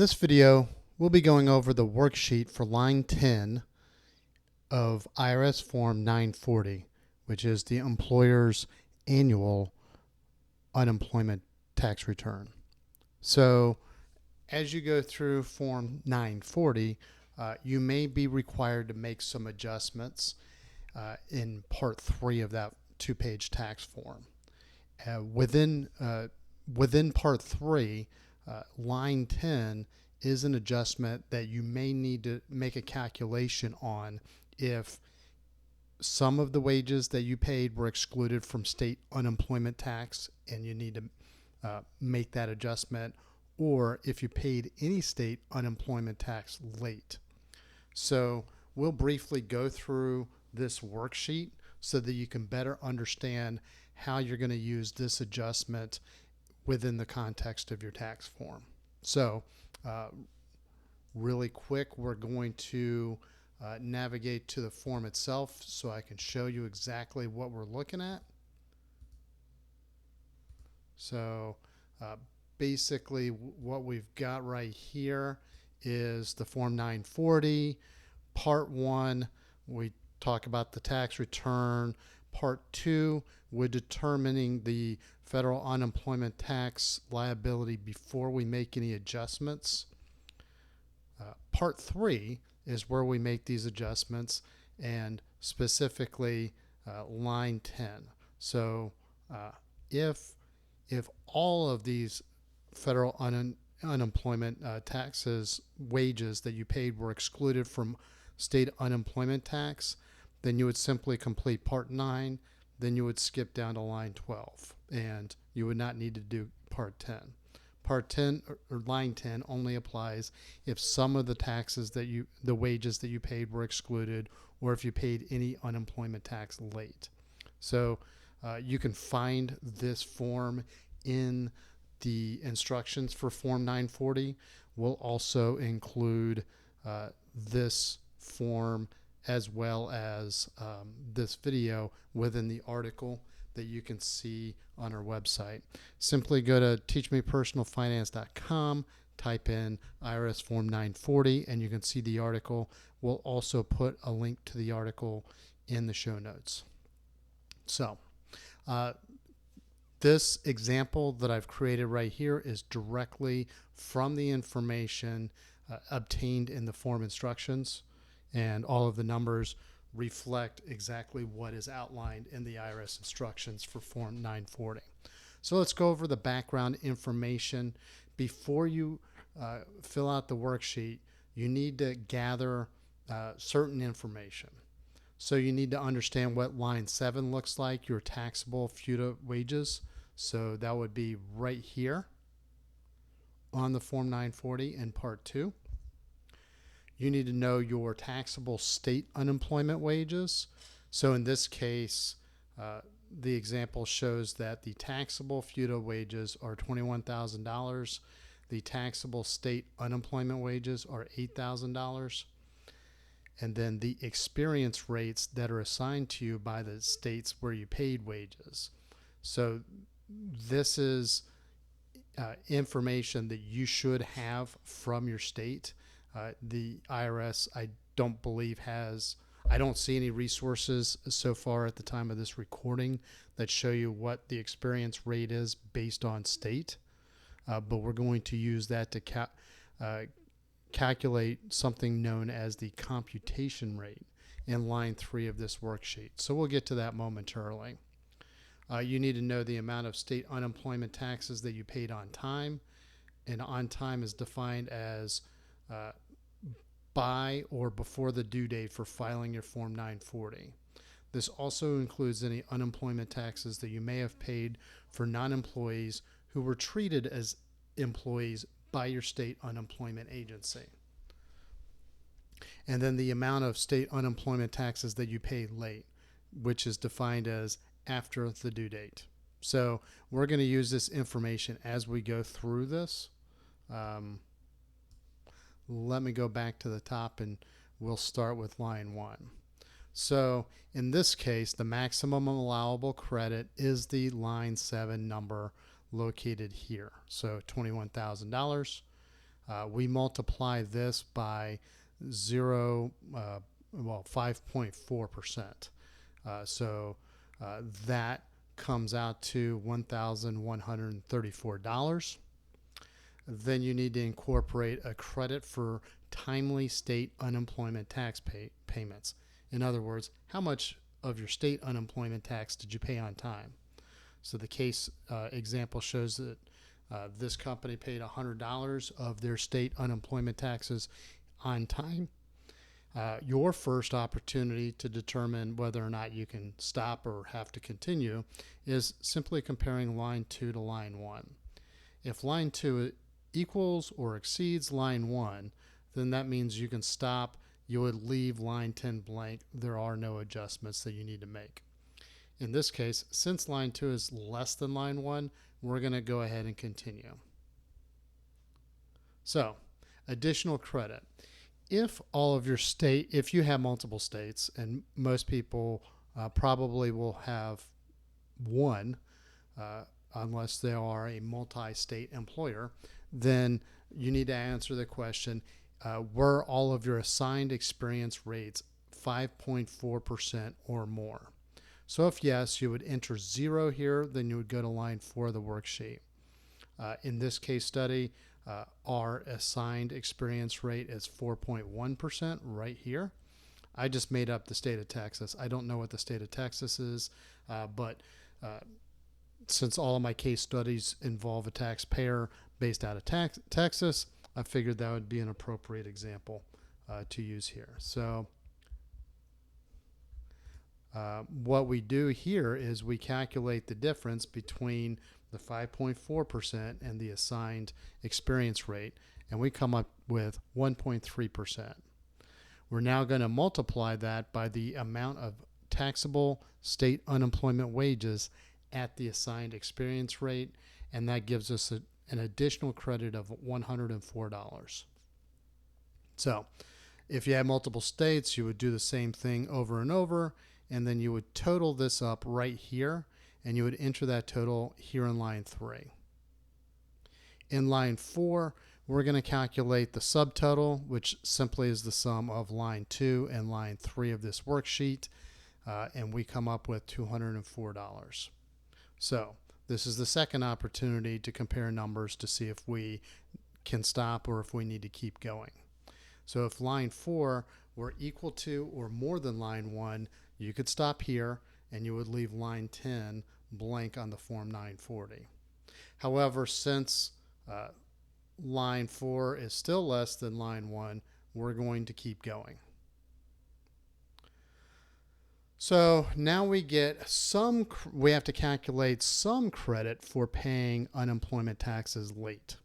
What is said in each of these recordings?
This video, we'll be going over the worksheet for line 10 of IRS Form 940, which is the employer's annual unemployment tax return. So as you go through Form 940, you may be required to make some adjustments in Part 3 of that two-page tax form. Within Part 3, line 10 is an adjustment that you may need to make a calculation on if some of the wages that you paid were excluded from state unemployment tax and you need to make that adjustment, or if you paid any state unemployment tax late. So we'll briefly go through this worksheet so that you can better understand how you're going to use this adjustment within the context of your tax form. So really quick, we're going to navigate to the form itself so I can show you exactly what we're looking at. So basically what we've got right here is the Form 940. Part 1, we talk about the tax return. Part 2, we're determining the federal unemployment tax liability before we make any adjustments. Part 3 is where we make these adjustments, and specifically line 10. So if all of these federal unemployment taxes, wages that you paid were excluded from state unemployment tax, then you would simply complete Part 9, then you would skip down to line 12, and you would not need to do Part 10. Part 10 or line 10 only applies if some of the taxes the wages that you paid were excluded, or if you paid any unemployment tax late. So you can find this form in the instructions for Form 940. We'll also include this form as well as this video within the article that you can see on our website. Simply go to teachmepersonalfinance.com, type in IRS Form 940, and you can see the article. We'll also put a link to the article in the show notes. So this example that I've created right here is directly from the information obtained in the form instructions, and all of the numbers reflect exactly what is outlined in the IRS instructions for Form 940. So let's go over the background information. Before you fill out the worksheet, you need to gather certain information. So you need to understand what line 7 looks like, your taxable FUTA wages. So that would be right here on the Form 940 in Part 2. You need to know your taxable state unemployment wages. So in this case, the example shows that the taxable FUTA wages are $21,000. The taxable state unemployment wages are $8,000. And then the experience rates that are assigned to you by the states where you paid wages. So this is information that you should have from your state. The IRS, I don't believe I don't see any resources so far at the time of this recording that show you what the experience rate is based on state. But we're going to use that to calculate something known as the computation rate in line 3 of this worksheet. So we'll get to that momentarily. You need to know the amount of state unemployment taxes that you paid on time, and on time is defined as by or before the due date for filing your Form 940. This also includes any unemployment taxes that you may have paid for non-employees who were treated as employees by your state unemployment agency. And then the amount of state unemployment taxes that you paid late, which is defined as after the due date. So we're going to use this information as we go through this. Let me go back to the top and we'll start with line 1. So in this case, the maximum allowable credit is the line 7 number located here. So $21,000. we multiply this by 5.4%. That comes out to $1,134. Then you need to incorporate a credit for timely state unemployment tax payments. In other words, how much of your state unemployment tax did you pay on time? So the case example shows that this company paid $100 of their state unemployment taxes on time. Your first opportunity to determine whether or not you can stop or have to continue is simply comparing line 2 to line 1. If line 2 equals or exceeds line 1, then that means you can stop. You would leave line 10 blank. There are no adjustments that you need to make. In this case, since line 2 is less than line 1, we're going to go ahead and continue. So, additional credit. If you have multiple states, and most people probably will have one, unless they are a multi-state employer, then you need to answer the question, were all of your assigned experience rates 5.4% or more? So if yes, you would enter 0 here, then you would go to line 4 of the worksheet. In this case study, our assigned experience rate is 4.1% right here. I just made up the state of Texas. I don't know what the state of Texas is, but since all of my case studies involve a taxpayer based out of Texas, I figured that would be an appropriate example to use here. So what we do here is we calculate the difference between the 5.4% and the assigned experience rate, and we come up with 1.3%. We're now going to multiply that by the amount of taxable state unemployment wages at the assigned experience rate, and that gives us an additional credit of $104. So if you had multiple states, you would do the same thing over and over, and then you would total this up right here, and you would enter that total here in line 3. In line 4, we're going to calculate the subtotal, which simply is the sum of line 2 and line 3 of this worksheet, and we come up with $204. So this is the second opportunity to compare numbers to see if we can stop or if we need to keep going. So if line 4 were equal to or more than line 1, you could stop here and you would leave line 10 blank on the Form 940. However, since line 4 is still less than line 1, we're going to keep going. So now we have to calculate some credit for paying unemployment taxes late.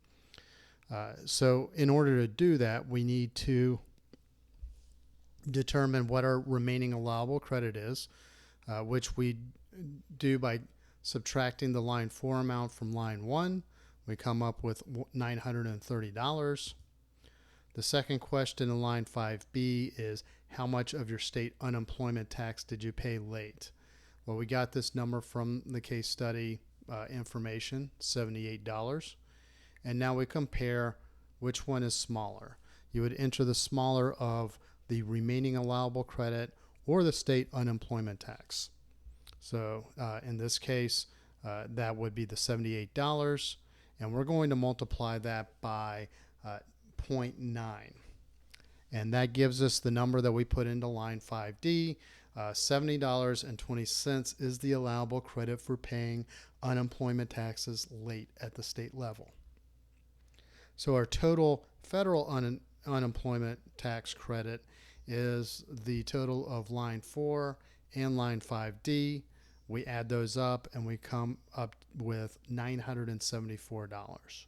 So in order to do that, we need to determine what our remaining allowable credit is, which we do by subtracting the line 4 amount from line 1. We come up with $930. The second question in line 5B is how much of your state unemployment tax did you pay late? Well, we got this number from the case study information, $78. And now we compare which one is smaller. You would enter the smaller of the remaining allowable credit or the state unemployment tax. So in this case, that would be the $78, and we're going to multiply that by 0.9. And that gives us the number that we put into line 5D. $70.20 is the allowable credit for paying unemployment taxes late at the state level. So our total federal unemployment tax credit is the total of line 4 and line 5D. We add those up and we come up with $974.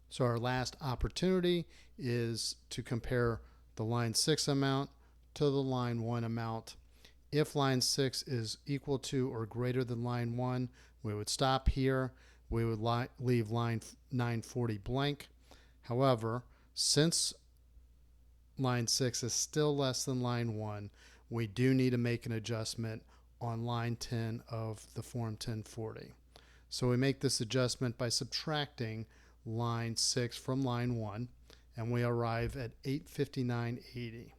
So our last opportunity is to compare the line 6 amount to the line 1 amount. If line 6 is equal to or greater than line 1, we would stop here. We would leave line 940 blank. However, since line 6 is still less than line 1, we do need to make an adjustment on line 10 of the Form 1040. So we make this adjustment by subtracting line 6 from line 1. and we arrive at 859.80.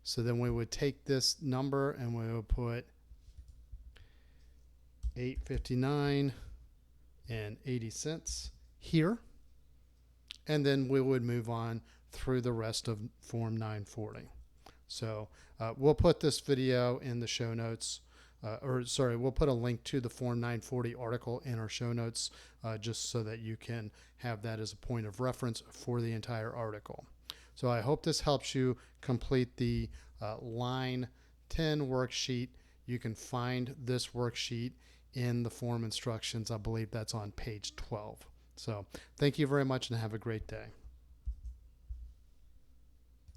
So then we would take this number and we would put 859.80 here, and then we would move on through the rest of Form 940. So we'll put this video in the show notes, we'll put a link to the Form 940 article in our show notes, just so that you can have that as a point of reference for the entire article. So I hope this helps you complete the line 10 worksheet. You can find this worksheet in the form instructions. I believe that's on page 12. So thank you very much and have a great day.